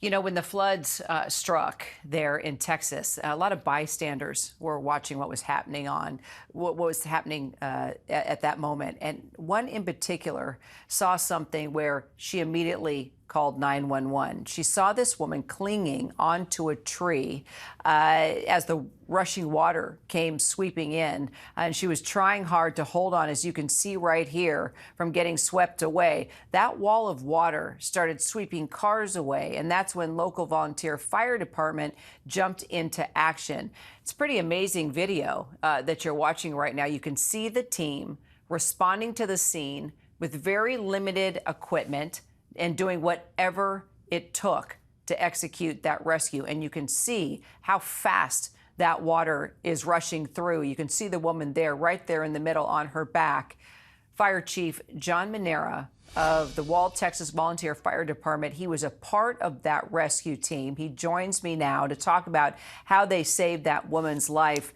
You know, when the floods struck there in Texas, a lot of bystanders were watching what was happening at that moment. And one in particular saw something where she immediately called 911. She saw this woman clinging onto a tree as the rushing water came sweeping in, and she was trying hard to hold on, as you can see right here, from getting swept away. That wall of water started sweeping cars away, and that's when local volunteer fire department jumped into action. It's a pretty amazing video that you're watching right now. You can see the team responding to the scene with very limited equipment and doing whatever it took to execute that rescue. And you can see how fast that water is rushing through. You can see the woman there, right there in the middle on her back. Fire Chief John Manera of the Wall, Texas Volunteer Fire Department, he was a part of that rescue team. He joins me now to talk about how they saved that woman's life.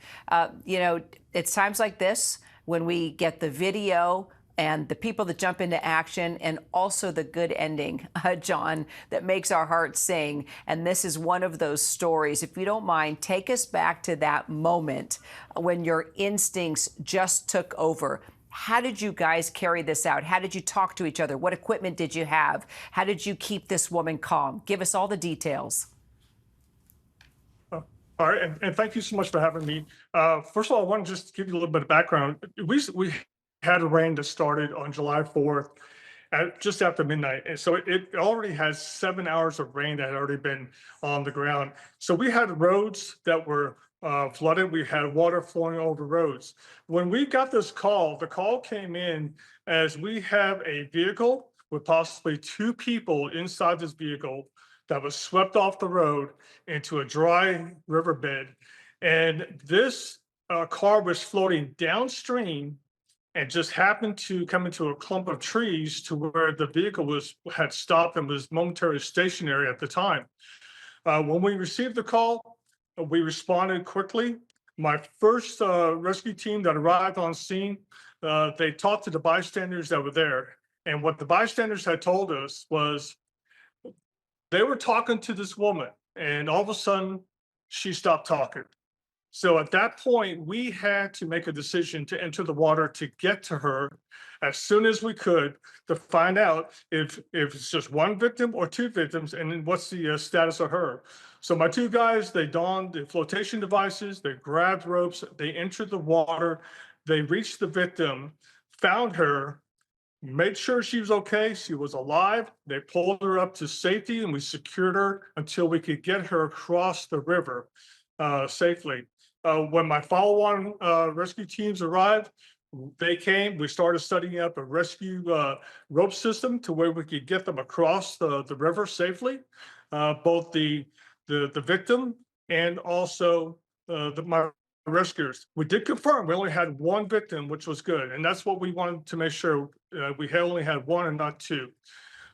You know, it's times like this when we get the video and the people that jump into action, and also the good ending, John, that makes our hearts sing. And this is one of those stories. If you don't mind, take us back to that moment when your instincts just took over. How did you guys carry this out? How did you talk to each other? What equipment did you have? How did you keep this woman calm? Give us all the details. All right, and thank you so much for having me. First of all, I want to just give you a little bit of background. We had a rain that started on July 4th at just after midnight. And so it already has 7 hours of rain that had already been on the ground. So we had roads that were flooded. We had water flowing over roads. When we got this call, the call came in as we have a vehicle with possibly 2 people inside this vehicle that was swept off the road into a dry riverbed. And this car was floating downstream and just happened to come into a clump of trees to where the vehicle had stopped and was momentarily stationary at the time. When we received the call, we responded quickly. My first rescue team that arrived on scene, they talked to the bystanders that were there. And what the bystanders had told us was they were talking to this woman, and all of a sudden she stopped talking. So at that point, we had to make a decision to enter the water to get to her as soon as we could to find out if it's just 1 victim or 2 victims, and then what's the status of her. So my 2 guys, they donned the flotation devices, they grabbed ropes, they entered the water, they reached the victim, found her, made sure she was okay, she was alive. They pulled her up to safety, and we secured her until we could get her across the river safely. When my follow-on rescue teams arrived, they came, we started setting up a rescue rope system to where we could get them across the river safely, both the victim and also my rescuers. We did confirm we only had 1 victim, which was good. And that's what we wanted to make sure we only had 1 and not 2.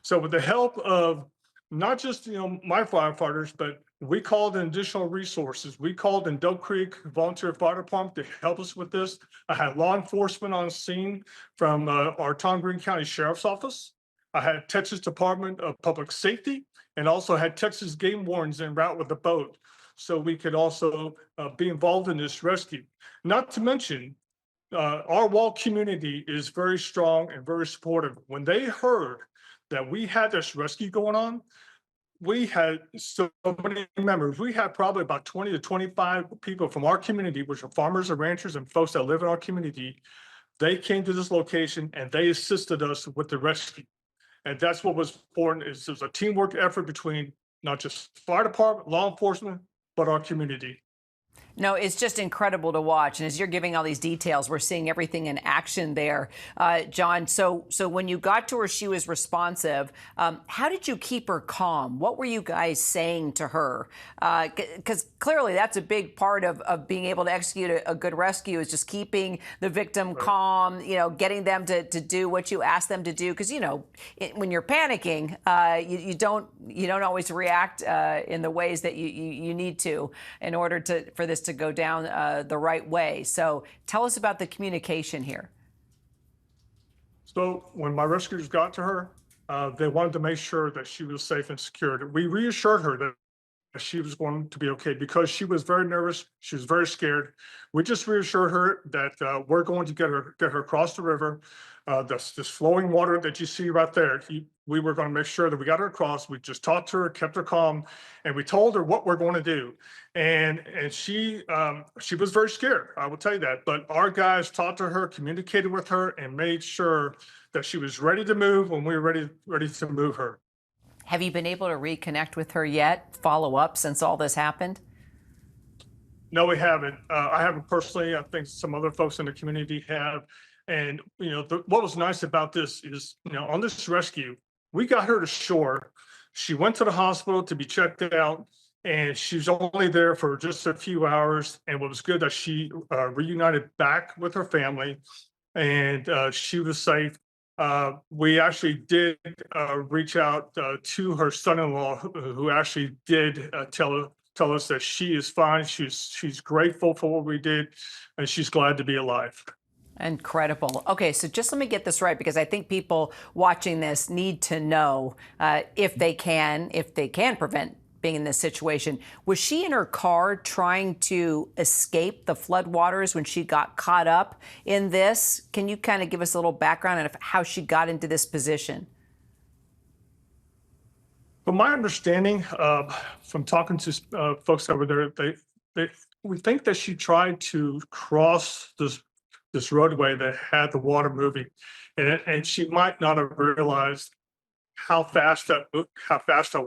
So with the help of not just my firefighters, but we called in additional resources. We called in Doe Creek Volunteer Fire Department to help us with this. I had law enforcement on scene from our Tom Green County Sheriff's Office. I had Texas Department of Public Safety, and also had Texas game wardens en route with the boat, so we could also be involved in this rescue. Not to mention, our Wall community is very strong and very supportive. When they heard that we had this rescue going on, we had so many members. We had probably about 20 to 25 people from our community, which are farmers and ranchers and folks that live in our community. They came to this location and they assisted us with the rescue. And that's what was important, is there's a teamwork effort between not just fire department, law enforcement, but our community. No, it's just incredible to watch. And as you're giving all these details, we're seeing everything in action there, John. So when you got to her, she was responsive. How did you keep her calm? What were you guys saying to her? Because clearly that's a big part of being able to execute a good rescue, is just keeping the victim calm, getting them to do what you ask them to do. Because, when you're panicking, you don't always react in the ways that you need to in order for this to go down the right way. So tell us about the communication here. So when my rescuers got to her, They wanted to make sure that she was safe and secured. We reassured her that she was going to be okay because she was very nervous. She was very scared. We just reassured her that we're going to get her across the river. This flowing water that you see right there. We were going to make sure that we got her across. We just talked to her, kept her calm, and we told her what we're going to do. And she was very scared. I will tell you that. But our guys talked to her, communicated with her, and made sure that she was ready to move when we were ready to move her. Have you been able to reconnect with her yet? Follow up since all this happened? No, we haven't. I haven't personally. I think some other folks in the community have. And what was nice about this is, on this rescue, we got her to shore. She went to the hospital to be checked out, and she was only there for just a few hours. And what was good that she reunited back with her family, and she was safe. We actually did reach out to her son-in-law, who actually did tell us that she is fine. She's grateful for what we did, and she's glad to be alive. Incredible. Okay, so just let me get this right, because I think people watching this need to know if they can prevent being in this situation. Was she in her car trying to escape the floodwaters when she got caught up in this? Can you kind of give us a little background on how she got into this position? From my understanding, from talking to folks that were there, we think that she tried to cross this roadway that had the water moving, and she might not have realized how fast that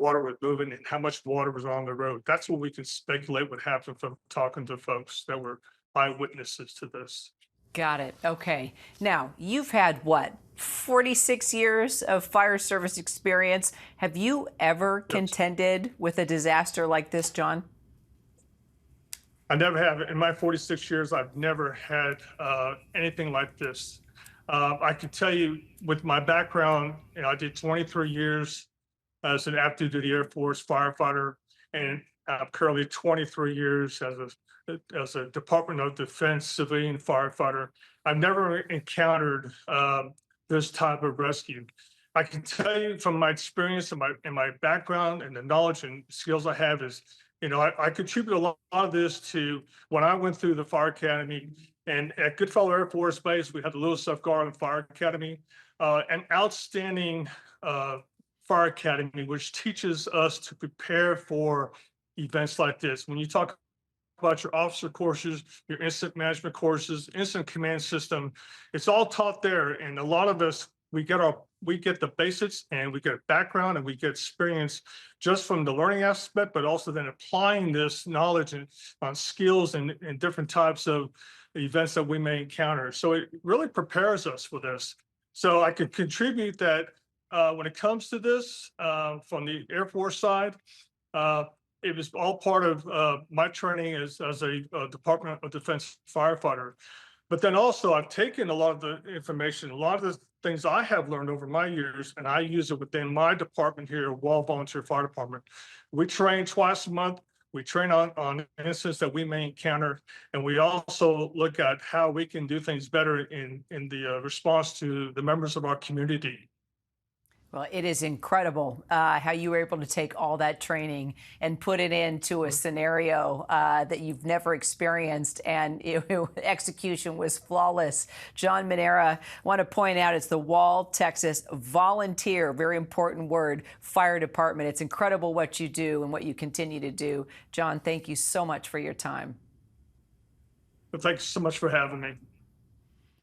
water was moving and how much water was on the road. That's what we can speculate would happen from talking to folks that were eyewitnesses to this. Got it. Okay. Now, you've had what, 46 years of fire service experience. Have you ever contended with a disaster like this, John? I never have. In my 46 years, I've never had anything like this. I can tell you with my background, I did 23 years as an active duty Air Force firefighter, and currently 23 years as a Department of Defense civilian firefighter. I've never encountered this type of rescue. I can tell you from my experience and my background and the knowledge and skills I have is, I contribute a lot of this to when I went through the fire academy. And at Goodfellow Air Force Base, we had the Lewis F. Garland Fire Academy, an outstanding fire academy, which teaches us to prepare for events like this. When you talk about your officer courses, your incident management courses, incident command system, it's all taught there. And a lot of us, we get the basics, and we get background, and we get experience just from the learning aspect, but also then applying this knowledge on skills and different types of events that we may encounter. So it really prepares us for this. So I could contribute that when it comes to this from the Air Force side, it was all part of my training as a Department of Defense firefighter. But then also I've taken a lot of the information, a lot of the things I have learned over my years, and I use it within my department here, Wall Volunteer Fire Department. We train twice a month. We train on incidents that we may encounter, and we also look at how we can do things better in the response to the members of our community. Well, it is incredible how you were able to take all that training and put it into a scenario that you've never experienced, and execution was flawless. John Manera, I want to point out it's the Wall, Texas Volunteer, very important word, fire department. It's incredible what you do and what you continue to do. John, thank you so much for your time. But thanks so much for having me.